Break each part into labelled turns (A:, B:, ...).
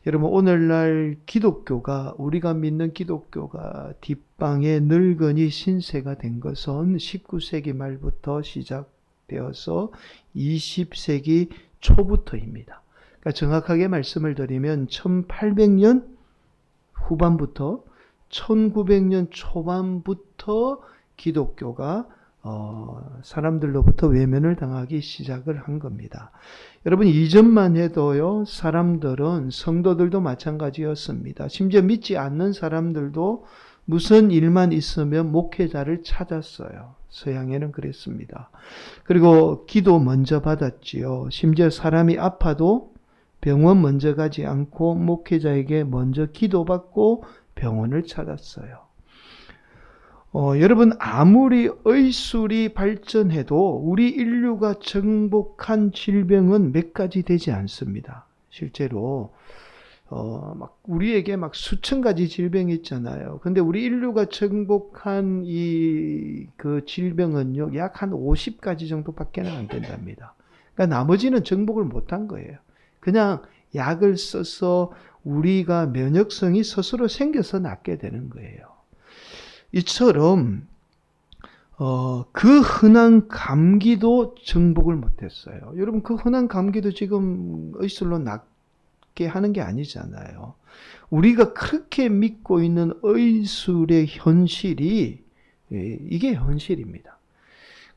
A: 여러분, 오늘날 기독교가, 우리가 믿는 기독교가 뒷방에 늙은이 신세가 된 것은 19세기 말부터 시작되어서 20세기 초부터입니다. 그러니까 정확하게 말씀을 드리면 1800년 후반부터 1900년 초반부터 기독교가 사람들로부터 외면을 당하기 시작을 한 겁니다. 여러분, 이전만 해도요, 사람들은, 성도들도 마찬가지였습니다. 심지어 믿지 않는 사람들도 무슨 일만 있으면 목회자를 찾았어요. 서양에는 그랬습니다. 그리고 기도 먼저 받았지요. 심지어 사람이 아파도 병원 먼저 가지 않고 목회자에게 먼저 기도받고 병원을 찾았어요. 여러분, 아무리 의술이 발전해도 우리 인류가 정복한 질병은 몇 가지 되지 않습니다. 실제로 우리에게 수천 가지 질병이 있잖아요. 근데 우리 인류가 정복한 그 질병은요, 약 한 50가지 정도밖에 안 된답니다. 그러니까 나머지는 정복을 못한 거예요. 그냥 약을 써서 우리가 면역성이 스스로 생겨서 낫게 되는 거예요. 이처럼 그 흔한 감기도 정복을 못했어요. 여러분, 그 흔한 감기도 지금 의술로 낫게 하는 게 아니잖아요. 우리가 그렇게 믿고 있는 의술의 현실이, 이게 현실입니다.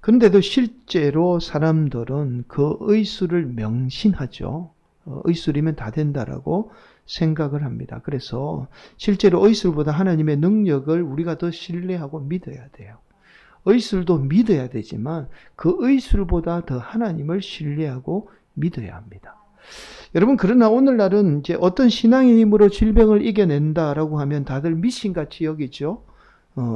A: 그런데도 실제로 사람들은 그 의술을 명신하죠. 의술이면 다 된다라고 생각을 합니다. 그래서 실제로 의술보다 하나님의 능력을 우리가 더 신뢰하고 믿어야 돼요. 의술도 믿어야 되지만 그 의술보다 더 하나님을 신뢰하고 믿어야 합니다. 여러분, 그러나 오늘날은 이제 어떤 신앙의 힘으로 질병을 이겨낸다라고 하면 다들 미신같이 여기죠.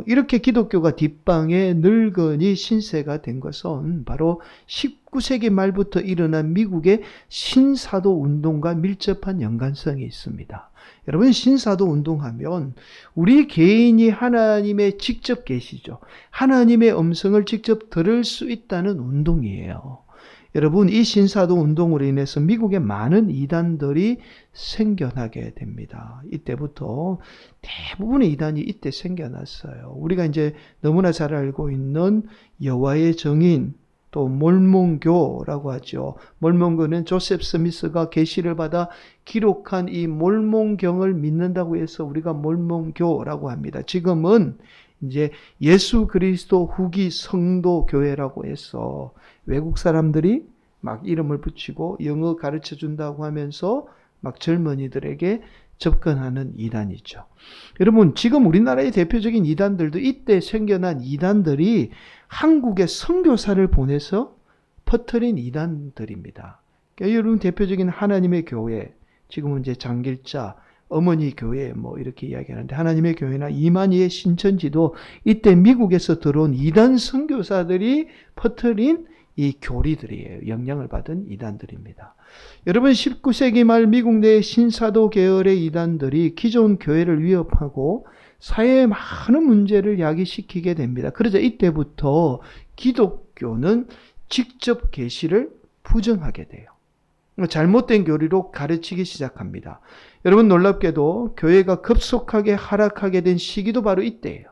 A: 이렇게 기독교가 뒷방에 늙은이 신세가 된 것은 바로 19세기 말부터 일어난 미국의 신사도 운동과 밀접한 연관성이 있습니다. 여러분, 신사도 운동하면 우리 개인이 하나님의 직접 계시죠. 하나님의 음성을 직접 들을 수 있다는 운동이에요. 여러분, 이 신사도 운동으로 인해서 미국에 많은 이단들이 생겨나게 됩니다. 이때부터 대부분의 이단이 이때 생겨났어요. 우리가 이제 너무나 잘 알고 있는 여호와의 증인, 또 몰몬교라고 하죠. 몰몬교는 조셉 스미스가 계시를 받아 기록한 이 몰몬경을 믿는다고 해서 우리가 몰몬교라고 합니다. 지금은 이제 예수 그리스도 후기 성도 교회라고 해서 외국 사람들이 막 이름을 붙이고 영어 가르쳐 준다고 하면서 막 젊은이들에게 접근하는 이단이죠. 여러분, 지금 우리나라의 대표적인 이단들도 이때 생겨난 이단들이 한국에 선교사를 보내서 퍼뜨린 이단들입니다. 그러니까 여러분, 대표적인 하나님의 교회, 지금은 이제 장길자, 어머니 교회 이렇게 이야기하는데, 하나님의 교회나 이만희의 신천지도 이때 미국에서 들어온 이단 선교사들이 퍼뜨린 이 교리들이에요. 영향을 받은 이단들입니다. 여러분, 19세기 말 미국 내 신사도 계열의 이단들이 기존 교회를 위협하고 사회의 많은 문제를 야기시키게 됩니다. 그러자 이때부터 기독교는 직접 계시를 부정하게 돼요. 잘못된 교리로 가르치기 시작합니다. 여러분, 놀랍게도 교회가 급속하게 하락하게 된 시기도 바로 이때예요.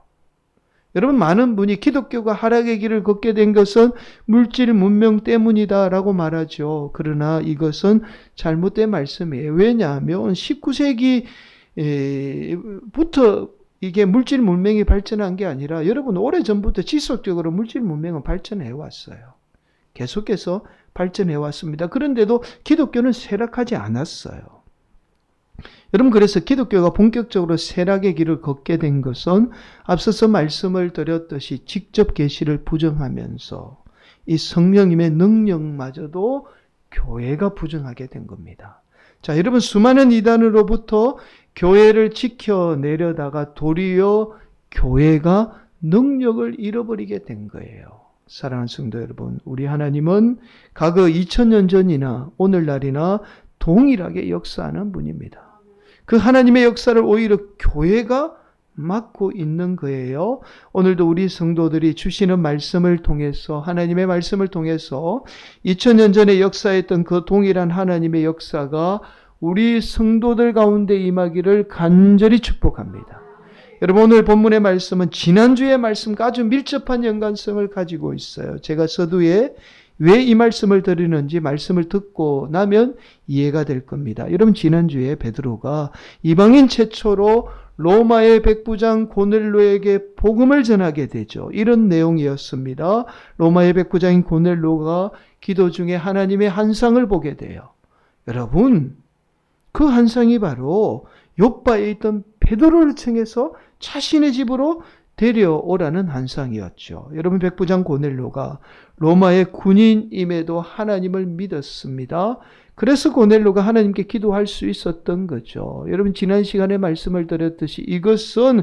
A: 여러분, 많은 분이 기독교가 하락의 길을 걷게 된 것은 물질 문명 때문이다라고 말하죠. 그러나 이것은 잘못된 말씀이에요. 왜냐하면 19세기부터 이게 물질 문명이 발전한 게 아니라, 여러분, 오래전부터 지속적으로 물질 문명은 발전해 왔어요. 계속해서 발전해 왔습니다. 그런데도 기독교는 쇠락하지 않았어요. 여러분, 그래서 기독교가 본격적으로 쇠락의 길을 걷게 된 것은 앞서서 말씀을 드렸듯이 직접 계시를 부정하면서 이 성령님의 능력마저도 교회가 부정하게 된 겁니다. 자, 여러분, 수많은 이단으로부터 교회를 지켜내려다가 도리어 교회가 능력을 잃어버리게 된 거예요. 사랑하는 성도 여러분, 우리 하나님은 과거 2000년 전이나 오늘날이나 동일하게 역사하는 분입니다. 그 하나님의 역사를 오히려 교회가 맡고 있는 거예요. 오늘도 우리 성도들이 주시는 말씀을 통해서, 하나님의 말씀을 통해서 2000년 전에 역사했던 그 동일한 하나님의 역사가 우리 성도들 가운데 임하기를 간절히 축복합니다. 여러분, 오늘 본문의 말씀은 지난주의 말씀과 아주 밀접한 연관성을 가지고 있어요. 제가 서두에 왜 이 말씀을 드리는지 말씀을 듣고 나면 이해가 될 겁니다. 여러분, 지난주에 베드로가 이방인 최초로 로마의 백부장 고넬로에게 복음을 전하게 되죠. 이런 내용이었습니다. 로마의 백부장인 고넬로가 기도 중에 하나님의 환상을 보게 돼요. 여러분, 그 환상이 바로 욥바에 있던 베드로를 청해서 자신의 집으로 데려오라는 환상이었죠. 여러분, 백부장 고넬로가 로마의 군인임에도 하나님을 믿었습니다. 그래서 고넬로가 하나님께 기도할 수 있었던 거죠. 여러분, 지난 시간에 말씀을 드렸듯이 이것은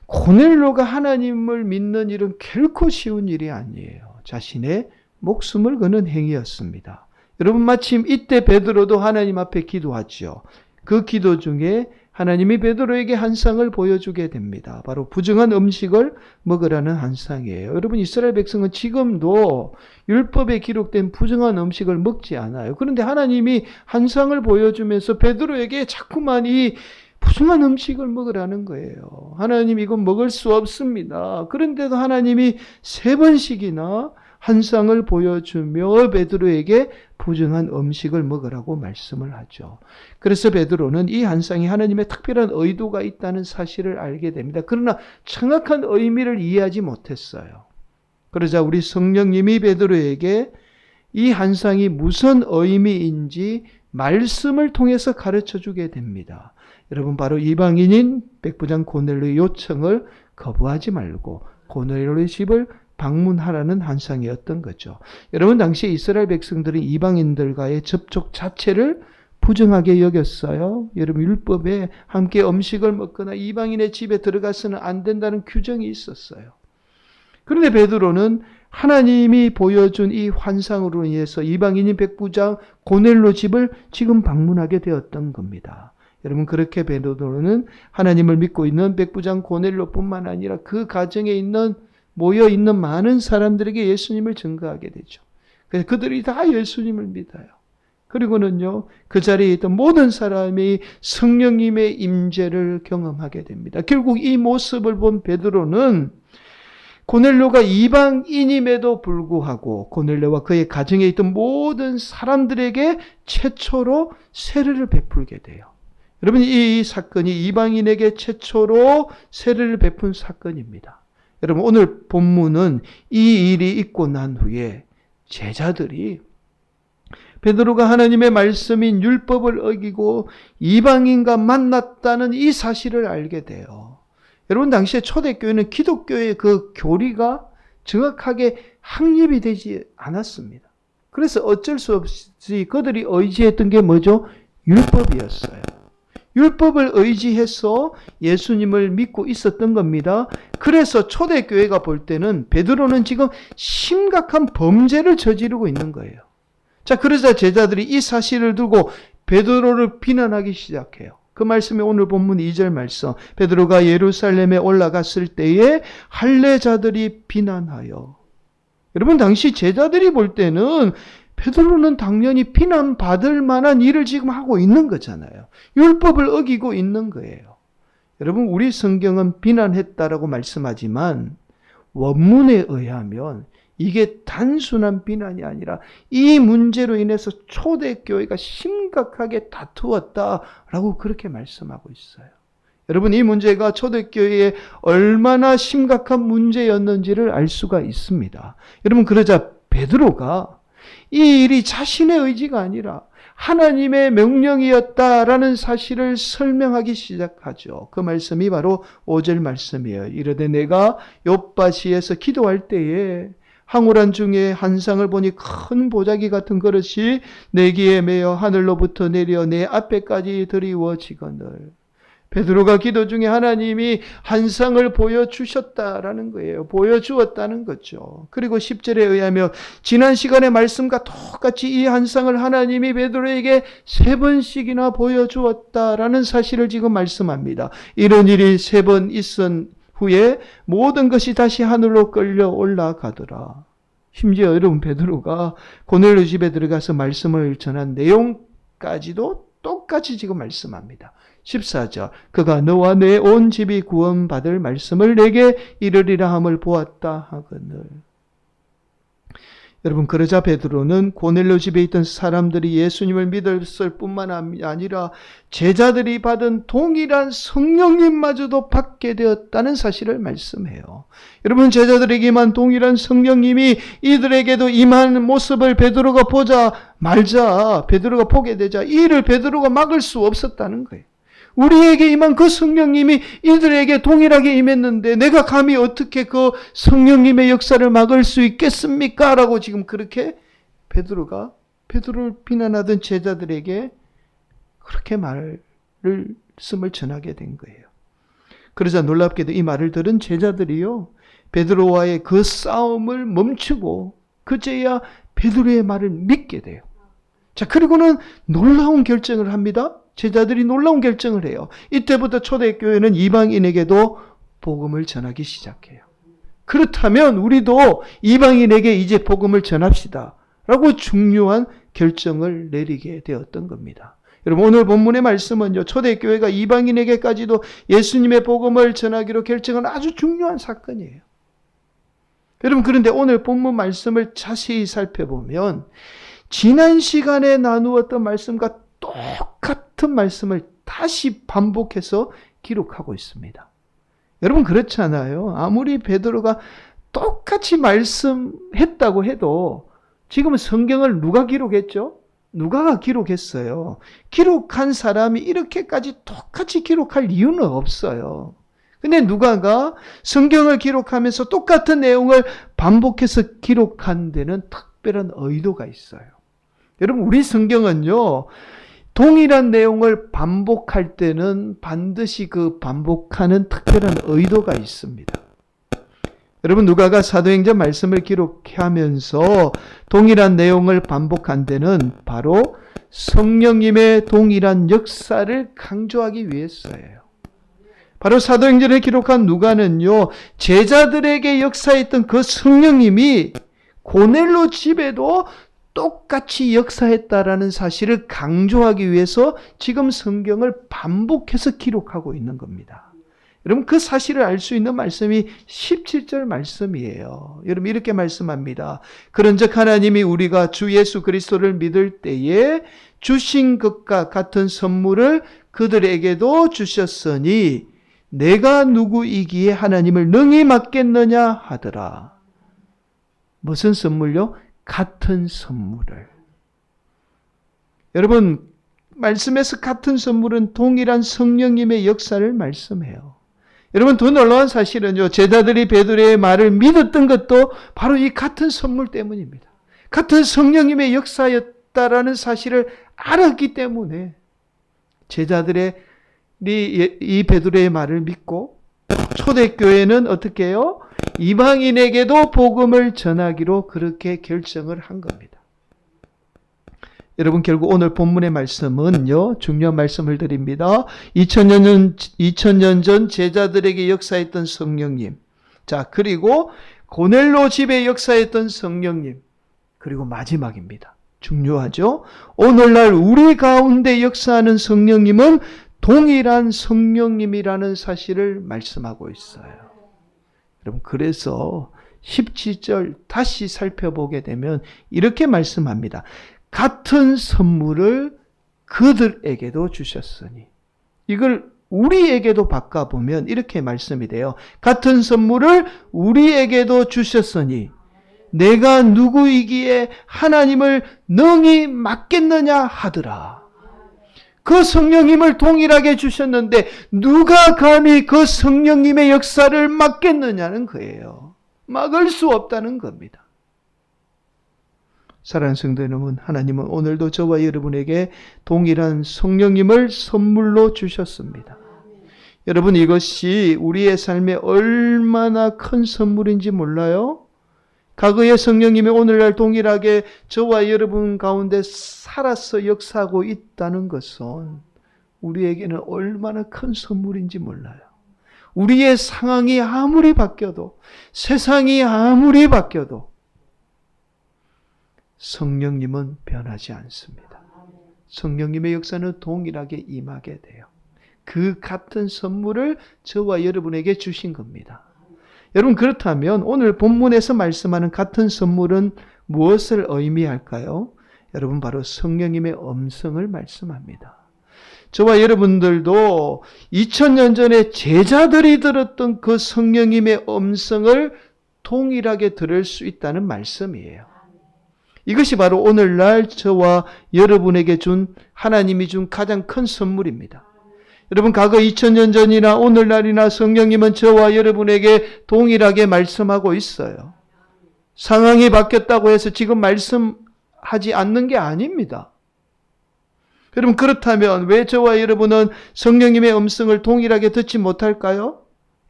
A: 고넬로가 하나님을 믿는 일은 결코 쉬운 일이 아니에요. 자신의 목숨을 거는 행위였습니다. 여러분, 마침 이때 베드로도 하나님 앞에 기도하죠. 그 기도 중에 하나님이 베드로에게 환상을 보여주게 됩니다. 바로 부정한 음식을 먹으라는 환상이에요. 여러분, 이스라엘 백성은 지금도 율법에 기록된 부정한 음식을 먹지 않아요. 그런데 하나님이 환상을 보여주면서 베드로에게 자꾸만 이 부정한 음식을 먹으라는 거예요. 하나님, 이건 먹을 수 없습니다. 그런데도 하나님이 3번씩이나 환상을 보여주며 베드로에게 부정한 음식을 먹으라고 말씀을 하죠. 그래서 베드로는 이 환상이 하나님의 특별한 의도가 있다는 사실을 알게 됩니다. 그러나 정확한 의미를 이해하지 못했어요. 그러자 우리 성령님이 베드로에게 이 환상이 무슨 의미인지 말씀을 통해서 가르쳐 주게 됩니다. 여러분, 바로 이방인인 백부장 고넬로의 요청을 거부하지 말고 고넬로의 집을 방문하라는 환상이었던 거죠. 여러분, 당시 이스라엘 백성들은 이방인들과의 접촉 자체를 부정하게 여겼어요. 여러분, 율법에 함께 음식을 먹거나 이방인의 집에 들어가서는 안 된다는 규정이 있었어요. 그런데 베드로는 하나님이 보여준 이 환상으로 인해서 이방인인 백부장 고넬로 집을 지금 방문하게 되었던 겁니다. 여러분, 그렇게 베드로는 하나님을 믿고 있는 백부장 고넬로뿐만 아니라 그 가정에 모여 있는 많은 사람들에게 예수님을 증거하게 되죠. 그래서 그들이 다 예수님을 믿어요. 그리고는요, 그 자리에 있던 모든 사람이 성령님의 임재를 경험하게 됩니다. 결국 이 모습을 본 베드로는 고넬로가 이방인임에도 불구하고 고넬로와 그의 가정에 있던 모든 사람들에게 최초로 세례를 베풀게 돼요. 여러분, 이 사건이 이방인에게 최초로 세례를 베푼 사건입니다. 여러분, 오늘 본문은 이 일이 있고 난 후에 제자들이 베드로가 하나님의 말씀인 율법을 어기고 이방인과 만났다는 이 사실을 알게 돼요. 여러분, 당시에 초대교회는 기독교의 그 교리가 정확하게 확립이 되지 않았습니다. 그래서 어쩔 수 없이 그들이 의지했던 게 뭐죠? 율법이었어요. 율법을 의지해서 예수님을 믿고 있었던 겁니다. 그래서 초대교회가 볼 때는 베드로는 지금 심각한 범죄를 저지르고 있는 거예요. 자, 그러자 제자들이 이 사실을 두고 베드로를 비난하기 시작해요. 그 말씀이 오늘 본문 2절 말씀. 베드로가 예루살렘에 올라갔을 때에 할례자들이 비난하여. 여러분, 당시 제자들이 볼 때는 베드로는 당연히 비난받을 만한 일을 지금 하고 있는 거잖아요. 율법을 어기고 있는 거예요. 여러분, 우리 성경은 비난했다라고 말씀하지만 원문에 의하면 이게 단순한 비난이 아니라 이 문제로 인해서 초대교회가 심각하게 다투었다라고 그렇게 말씀하고 있어요. 여러분, 이 문제가 초대교회에 얼마나 심각한 문제였는지를 알 수가 있습니다. 여러분, 그러자 베드로가 이 일이 자신의 의지가 아니라 하나님의 명령이었다라는 사실을 설명하기 시작하죠. 그 말씀이 바로 5절 말씀이에요. 이르되 내가 욥바시에서 기도할 때에 황홀한 중에 한상을 보니 큰 보자기 같은 그릇이 내 귀에 매어 하늘로부터 내려 내 앞에까지 드리워지거늘. 베드로가 기도 중에 하나님이 한상을 보여주셨다라는 거예요. 보여주었다는 거죠. 그리고 10절에 의하면 지난 시간의 말씀과 똑같이 이 한상을 하나님이 베드로에게 3번씩이나 보여주었다라는 사실을 지금 말씀합니다. 이런 일이 3번 있은 후에 모든 것이 다시 하늘로 끌려 올라가더라. 심지어 여러분, 베드로가 고넬료 집에 들어가서 말씀을 전한 내용까지도 똑같이 지금 말씀합니다. 14절 그가 너와 내 온 집이 구원받을 말씀을 내게 이르리라 함을 보았다 하거늘. 여러분, 그러자 베드로는 고넬료 집에 있던 사람들이 예수님을 믿었을 뿐만 아니라 제자들이 받은 동일한 성령님마저도 받게 되었다는 사실을 말씀해요. 여러분, 제자들에게 임한 동일한 성령님이 이들에게도 임한 모습을 베드로가 베드로가 보게 되자 이 일을 베드로가 막을 수 없었다는 거예요. 우리에게 임한 그 성령님이 이들에게 동일하게 임했는데 내가 감히 어떻게 그 성령님의 역사를 막을 수 있겠습니까? 라고 지금 그렇게 베드로를 비난하던 제자들에게 그렇게 말씀을 전하게 된 거예요. 그러자 놀랍게도 이 말을 들은 제자들이요, 베드로와의 그 싸움을 멈추고 그제야 베드로의 말을 믿게 돼요. 자, 그리고는 놀라운 결정을 합니다. 제자들이 놀라운 결정을 해요. 이때부터 초대교회는 이방인에게도 복음을 전하기 시작해요. 그렇다면 우리도 이방인에게 이제 복음을 전합시다 라고 중요한 결정을 내리게 되었던 겁니다. 여러분, 오늘 본문의 말씀은요, 초대교회가 이방인에게까지도 예수님의 복음을 전하기로 결정한 아주 중요한 사건이에요. 여러분, 그런데 오늘 본문 말씀을 자세히 살펴보면 지난 시간에 나누었던 말씀과 똑같은 말씀을 다시 반복해서 기록하고 있습니다. 여러분, 그렇잖아요. 아무리 베드로가 똑같이 말씀했다고 해도 지금은 성경을 누가 기록했죠? 누가가 기록했어요. 기록한 사람이 이렇게까지 똑같이 기록할 이유는 없어요. 근데 누가가 성경을 기록하면서 똑같은 내용을 반복해서 기록한 데는 특별한 의도가 있어요. 여러분, 우리 성경은요, 동일한 내용을 반복할 때는 반드시 그 반복하는 특별한 의도가 있습니다. 여러분, 누가가 사도행전 말씀을 기록하면서 동일한 내용을 반복한 데는 바로 성령님의 동일한 역사를 강조하기 위해서예요. 바로 사도행전을 기록한 누가는요, 제자들에게 역사했던 그 성령님이 고넬료 집에도 똑같이 역사했다라는 사실을 강조하기 위해서 지금 성경을 반복해서 기록하고 있는 겁니다. 여러분, 그 사실을 알 수 있는 말씀이 17절 말씀이에요. 여러분, 이렇게 말씀합니다. 그런즉 하나님이 우리가 주 예수 그리스도를 믿을 때에 주신 것과 같은 선물을 그들에게도 주셨으니 내가 누구이기에 하나님을 능히 맡겠느냐 하더라. 무슨 선물요? 같은 선물을. 여러분, 말씀에서 같은 선물은 동일한 성령님의 역사를 말씀해요. 여러분, 더 놀라운 사실은요, 제자들이 베드로의 말을 믿었던 것도 바로 이 같은 선물 때문입니다. 같은 성령님의 역사였다라는 사실을 알았기 때문에 제자들이 이 베드로의 말을 믿고 초대교회는 어떻게 해요? 이방인에게도 복음을 전하기로 그렇게 결정을 한 겁니다. 여러분, 결국 오늘 본문의 말씀은요, 중요한 말씀을 드립니다. 2000년 전 제자들에게 역사했던 성령님, 자, 그리고 고넬료 집에 역사했던 성령님, 그리고 마지막입니다. 중요하죠? 오늘날 우리 가운데 역사하는 성령님은 동일한 성령님이라는 사실을 말씀하고 있어요. 여러분, 그래서 17절 다시 살펴보게 되면 이렇게 말씀합니다. 같은 선물을 그들에게도 주셨으니. 이걸 우리에게도 바꿔보면 이렇게 말씀이 돼요. 같은 선물을 우리에게도 주셨으니 내가 누구이기에 하나님을 능히 맡겠느냐 하더라. 그 성령님을 동일하게 주셨는데 누가 감히 그 성령님의 역사를 막겠느냐는 거예요. 막을 수 없다는 겁니다. 사랑하는 성도 여러분, 하나님은 오늘도 저와 여러분에게 동일한 성령님을 선물로 주셨습니다. 여러분, 이것이 우리의 삶에 얼마나 큰 선물인지 몰라요? 과거의 성령님이 오늘날 동일하게 저와 여러분 가운데 살아서 역사하고 있다는 것은 우리에게는 얼마나 큰 선물인지 몰라요. 우리의 상황이 아무리 바뀌어도, 세상이 아무리 바뀌어도 성령님은 변하지 않습니다. 성령님의 역사는 동일하게 임하게 돼요. 그 같은 선물을 저와 여러분에게 주신 겁니다. 여러분, 그렇다면 오늘 본문에서 말씀하는 같은 선물은 무엇을 의미할까요? 여러분, 바로 성령님의 음성을 말씀합니다. 저와 여러분들도 2000년 전에 제자들이 들었던 그 성령님의 음성을 동일하게 들을 수 있다는 말씀이에요. 이것이 바로 오늘날 저와 여러분에게 하나님이 준 가장 큰 선물입니다. 여러분, 과거 2000년 전이나 오늘날이나 성령님은 저와 여러분에게 동일하게 말씀하고 있어요. 상황이 바뀌었다고 해서 지금 말씀하지 않는 게 아닙니다. 여러분, 그렇다면 왜 저와 여러분은 성령님의 음성을 동일하게 듣지 못할까요?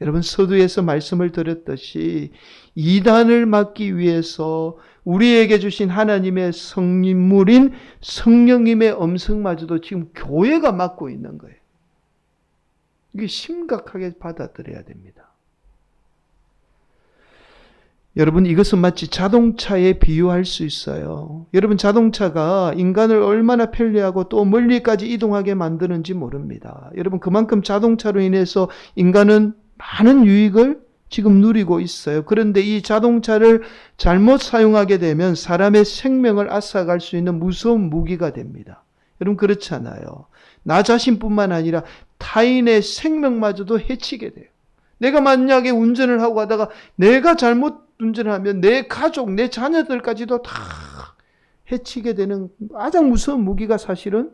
A: 여러분, 서두에서 말씀을 드렸듯이 이단을 막기 위해서 우리에게 주신 하나님의 성인물인 성령님의 음성마저도 지금 교회가 막고 있는 거예요. 이게 심각하게 받아들여야 됩니다. 여러분, 이것은 마치 자동차에 비유할 수 있어요. 여러분, 자동차가 인간을 얼마나 편리하고 또 멀리까지 이동하게 만드는지 모릅니다. 여러분, 그만큼 자동차로 인해서 인간은 많은 유익을 지금 누리고 있어요. 그런데 이 자동차를 잘못 사용하게 되면 사람의 생명을 앗아갈 수 있는 무서운 무기가 됩니다. 여러분, 그렇잖아요. 나 자신뿐만 아니라 타인의 생명마저도 해치게 돼요. 내가 만약에 운전을 하고 가다가 내가 잘못 운전하면 내 가족, 내 자녀들까지도 다 해치게 되는 가장 무서운 무기가 사실은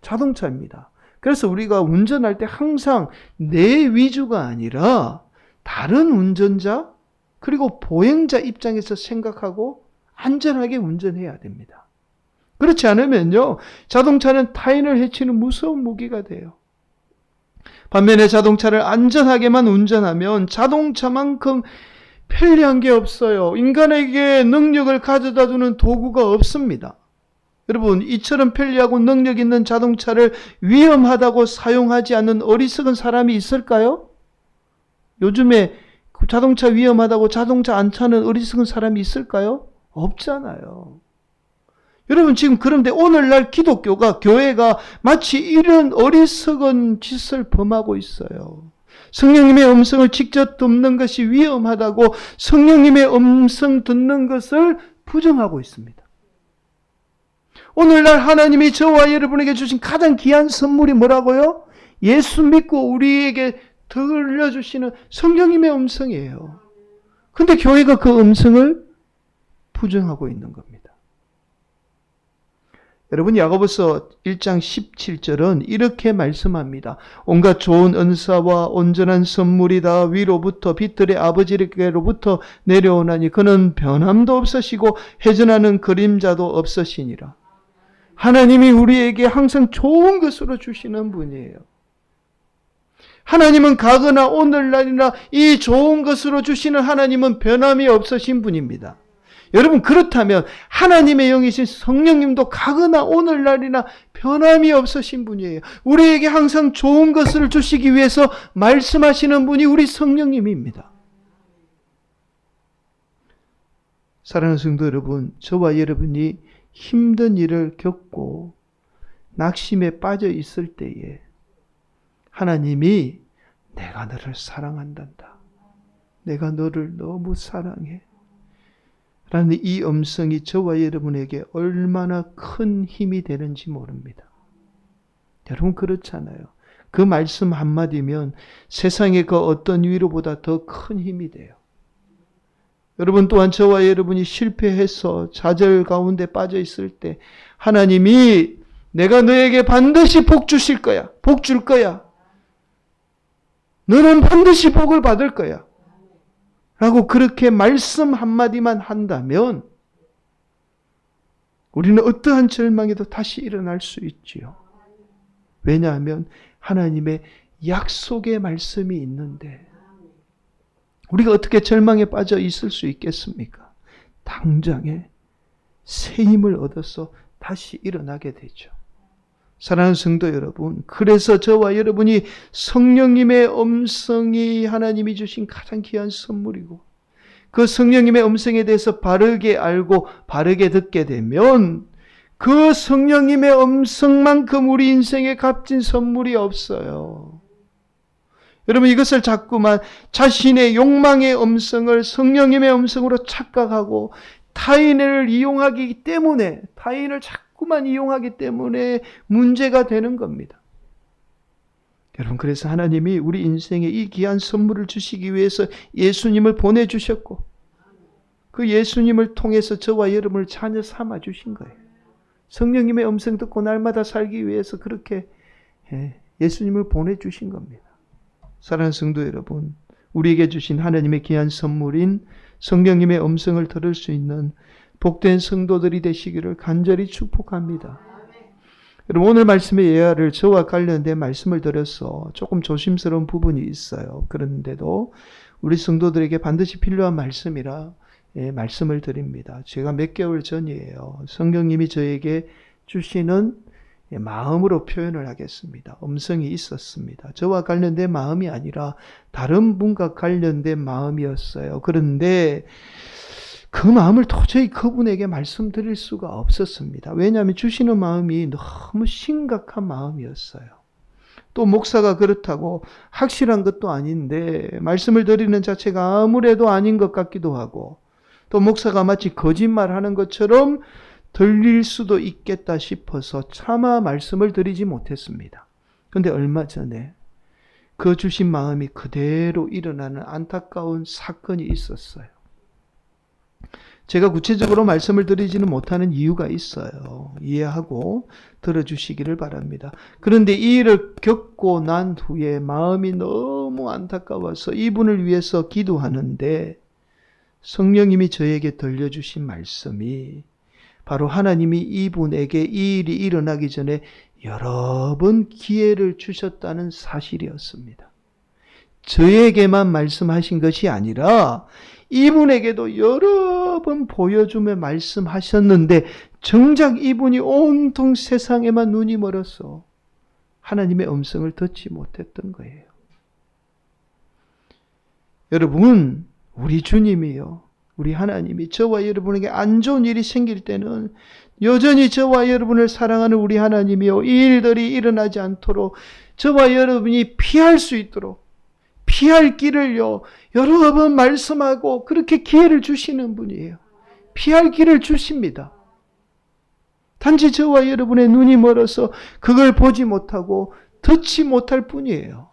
A: 자동차입니다. 그래서 우리가 운전할 때 항상 내 위주가 아니라 다른 운전자 그리고 보행자 입장에서 생각하고 안전하게 운전해야 됩니다. 그렇지 않으면요, 자동차는 타인을 해치는 무서운 무기가 돼요. 반면에 자동차를 안전하게만 운전하면 자동차만큼 편리한 게 없어요. 인간에게 능력을 가져다 주는 도구가 없습니다. 여러분, 이처럼 편리하고 능력 있는 자동차를 위험하다고 사용하지 않는 어리석은 사람이 있을까요? 요즘에 자동차 위험하다고 자동차 안 타는 어리석은 사람이 있을까요? 없잖아요. 여러분, 지금 그런데 오늘날 기독교가, 교회가 마치 이런 어리석은 짓을 범하고 있어요. 성령님의 음성을 직접 듣는 것이 위험하다고 성령님의 음성 듣는 것을 부정하고 있습니다. 오늘날 하나님이 저와 여러분에게 주신 가장 귀한 선물이 뭐라고요? 예수 믿고 우리에게 들려주시는 성령님의 음성이에요. 근데 교회가 그 음성을 부정하고 있는 겁니다. 여러분, 야고보서 1장 17절은 이렇게 말씀합니다. 온갖 좋은 은사와 온전한 선물이 다 위로부터 빛들의 아버지께로부터 내려오나니 그는 변함도 없으시고 회전하는 그림자도 없으시니라. 하나님이 우리에게 항상 좋은 것으로 주시는 분이에요. 하나님은 과거나 오늘날이나 이 좋은 것으로 주시는 하나님은 변함이 없으신 분입니다. 여러분, 그렇다면 하나님의 영이신 성령님도 과거나 오늘날이나 변함이 없으신 분이에요. 우리에게 항상 좋은 것을 주시기 위해서 말씀하시는 분이 우리 성령님입니다. 사랑하는 성도 여러분, 저와 여러분이 힘든 일을 겪고 낙심에 빠져 있을 때에 하나님이 내가 너를 사랑한단다. 내가 너를 너무 사랑해. 라는 이 음성이 저와 여러분에게 얼마나 큰 힘이 되는지 모릅니다. 여러분, 그렇잖아요. 그 말씀 한마디면 세상의 그 어떤 위로보다 더 큰 힘이 돼요. 여러분 또한 저와 여러분이 실패해서 좌절 가운데 빠져 있을 때 하나님이 내가 너에게 반드시 복 주실 거야. 복 줄 거야. 너는 반드시 복을 받을 거야. 라고 그렇게 말씀 한마디만 한다면 우리는 어떠한 절망에도 다시 일어날 수 있지요. 왜냐하면 하나님의 약속의 말씀이 있는데 우리가 어떻게 절망에 빠져 있을 수 있겠습니까? 당장에 새 힘을 얻어서 다시 일어나게 되죠. 사랑하는 성도 여러분, 그래서 저와 여러분이 성령님의 음성이 하나님이 주신 가장 귀한 선물이고 그 성령님의 음성에 대해서 바르게 알고 바르게 듣게 되면 그 성령님의 음성만큼 우리 인생에 값진 선물이 없어요. 여러분, 이것을 자꾸만 자신의 욕망의 음성을 성령님의 음성으로 착각하고 타인을 자꾸만 이용하기 때문에 문제가 되는 겁니다. 여러분, 그래서 하나님이 우리 인생에 이 귀한 선물을 주시기 위해서 예수님을 보내주셨고, 그 예수님을 통해서 저와 여러분을 자녀 삼아 주신 거예요. 성령님의 음성 듣고 날마다 살기 위해서 그렇게 예수님을 보내주신 겁니다. 사랑하는 성도 여러분, 우리에게 주신 하나님의 귀한 선물인 성령님의 음성을 들을 수 있는 복된 성도들이 되시기를 간절히 축복합니다. 여러분, 오늘 말씀의 예화를 저와 관련된 말씀을 드려서 조금 조심스러운 부분이 있어요. 그런데도 우리 성도들에게 반드시 필요한 말씀이라 말씀을 드립니다. 제가 몇 개월 전이에요. 성령님이 저에게 주시는 마음으로 표현을 하겠습니다. 음성이 있었습니다. 저와 관련된 마음이 아니라 다른 분과 관련된 마음이었어요. 그런데 그 마음을 도저히 그분에게 말씀드릴 수가 없었습니다. 왜냐하면 주시는 마음이 너무 심각한 마음이었어요. 또 목사가 그렇다고 확실한 것도 아닌데 말씀을 드리는 자체가 아무래도 아닌 것 같기도 하고, 또 목사가 마치 거짓말하는 것처럼 들릴 수도 있겠다 싶어서 차마 말씀을 드리지 못했습니다. 그런데 얼마 전에 그 주신 마음이 그대로 일어나는 안타까운 사건이 있었어요. 제가 구체적으로 말씀을 드리지는 못하는 이유가 있어요. 이해하고 들어주시기를 바랍니다. 그런데 이 일을 겪고 난 후에 마음이 너무 안타까워서 이분을 위해서 기도하는데 성령님이 저에게 들려주신 말씀이 바로 하나님이 이분에게 이 일이 일어나기 전에 여러 번 기회를 주셨다는 사실이었습니다. 저에게만 말씀하신 것이 아니라 이분에게도 여러 번 보여주며 말씀하셨는데 정작 이분이 온통 세상에만 눈이 멀어서 하나님의 음성을 듣지 못했던 거예요. 여러분, 우리 주님이요, 우리 하나님이 저와 여러분에게 안 좋은 일이 생길 때는 여전히 저와 여러분을 사랑하는 우리 하나님이요, 이 일들이 일어나지 않도록 저와 여러분이 피할 수 있도록 피할 길을요 여러 번 말씀하고 그렇게 기회를 주시는 분이에요. 피할 길을 주십니다. 단지 저와 여러분의 눈이 멀어서 그걸 보지 못하고 듣지 못할 뿐이에요.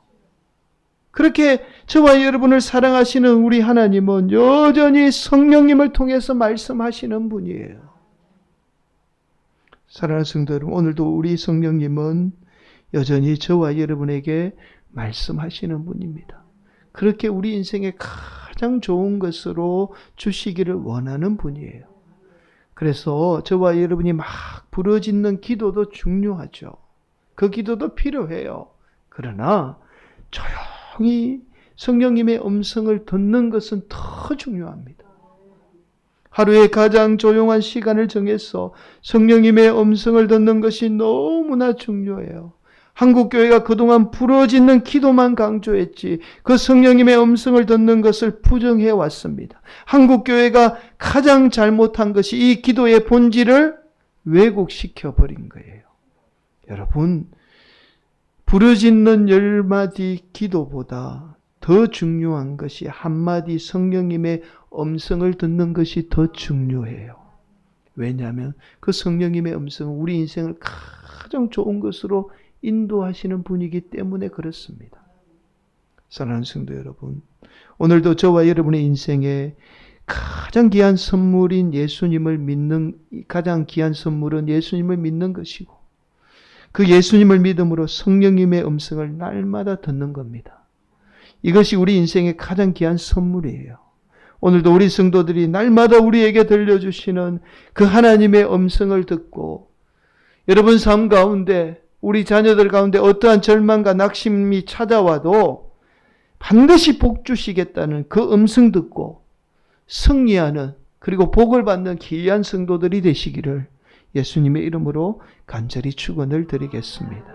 A: 그렇게 저와 여러분을 사랑하시는 우리 하나님은 여전히 성령님을 통해서 말씀하시는 분이에요. 사랑하는 성도 여러분, 오늘도 우리 성령님은 여전히 저와 여러분에게 말씀하시는 분입니다. 그렇게 우리 인생에 가장 좋은 것으로 주시기를 원하는 분이에요. 그래서 저와 여러분이 막 부르짖는 기도도 중요하죠. 그 기도도 필요해요. 그러나 조용히 성령님의 음성을 듣는 것은 더 중요합니다. 하루에 가장 조용한 시간을 정해서 성령님의 음성을 듣는 것이 너무나 중요해요. 한국교회가 그동안 부르짖는 기도만 강조했지 그 성령님의 음성을 듣는 것을 부정해 왔습니다. 한국교회가 가장 잘못한 것이 이 기도의 본질을 왜곡시켜 버린 거예요. 여러분, 부르짖는 10마디 기도보다 더 중요한 것이 한마디 성령님의 음성을 듣는 것이 더 중요해요. 왜냐하면 그 성령님의 음성은 우리 인생을 가장 좋은 것으로 인도하시는 분이기 때문에 그렇습니다. 사랑하는 성도 여러분, 오늘도 저와 여러분의 인생에 가장 귀한 선물인 예수님을 믿는, 가장 귀한 선물은 예수님을 믿는 것이고 그 예수님을 믿음으로 성령님의 음성을 날마다 듣는 겁니다. 이것이 우리 인생의 가장 귀한 선물이에요. 오늘도 우리 성도들이 날마다 우리에게 들려주시는 그 하나님의 음성을 듣고 여러분 삶 가운데 우리 자녀들 가운데 어떠한 절망과 낙심이 찾아와도 반드시 복 주시겠다는 그 음성 듣고 승리하는, 그리고 복을 받는 귀한 성도들이 되시기를 예수님의 이름으로 간절히 축원을 드리겠습니다.